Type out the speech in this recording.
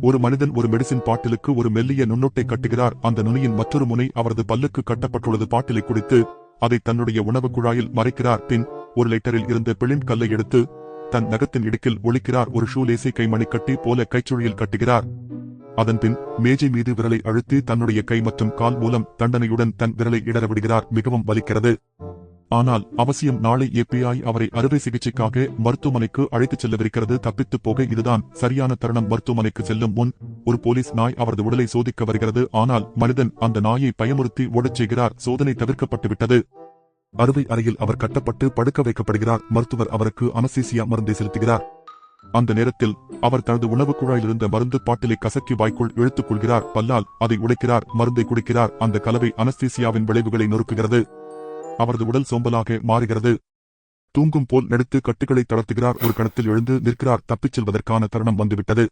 ஒரு மனிதன் ஒரு மெடிசின் பாட்டிலுக்கு ஒரு மெல்லிய நுண்ணொட்டை கட்டுகிறார். அந்த நுனியின் மற்றொரு முனை அவரது பல்லுக்கு கட்டப்பட்டுள்ளது. பாட்டிலை குடித்து அதை தன்னுடைய உணவு குழாயில் மறைக்கிறார். பின் ஒரு லைட்டரில் இருந்து பிளின் கல்லை எடுத்து தன் நகத்தின் இடுக்கில் ஒளிக்கிறார். ஒரு ஷூ லேசை கைமணி கட்டி போல கைச்சுழியில் கட்டுகிறார். அதன்பின் மேஜை மீது விரலை அழுத்தி தன்னுடைய கை மற்றும் கால் மூலம் தண்டனையுடன் தன் விரலை இடற விடுகிறார். மிகவும் வலிக்கிறது. ஆனால் அவசியம். நாளை FBI அவரை அறுவை சிகிச்சைக்காக மருத்துவமனைக்கு அழைத்துச் செல்லவிருக்கிறது. தப்பித்து போக இதுதான் சரியான தருணம். மருத்துவமனைக்கு செல்லும் முன் ஒரு போலீஸ் நாய் அவரது உடலை சோதிக்க வருகிறது. ஆனால் மனிதன் அந்த நாயை பயமுறுத்தி ஓடச் செய்கிறார். சோதனை தவிர்க்கப்பட்டுவிட்டது. அறுவை அறையில் அவர் கட்டப்பட்டு படுக்க வைக்கப்படுகிறார். மருத்துவர் அவருக்கு அனஸ்தீசியா மருந்தை செலுத்துகிறார். அந்த நேரத்தில் அவர் தனது உணவு குழாயிலிருந்த மருந்து பாட்டிலை கசக்கி வாய்க்குள் இழுத்துக் கொள்கிறார். பல்லால் அதை உடைக்கிறார். மருந்தை குடிக்கிறார். அந்த கலவை அனஸ்தீசியாவின் விளைவுகளை நொறுக்குகிறது. அவரது உடல் சோம்பலாக மாறுகிறது. தூங்கும் போல் நடித்து கட்டுகளை தளர்த்துகிறார். ஒரு கணத்தில் எழுந்து நிற்கிறார். தப்பிச் செல்வதற்கான தருணம் வந்துவிட்டது.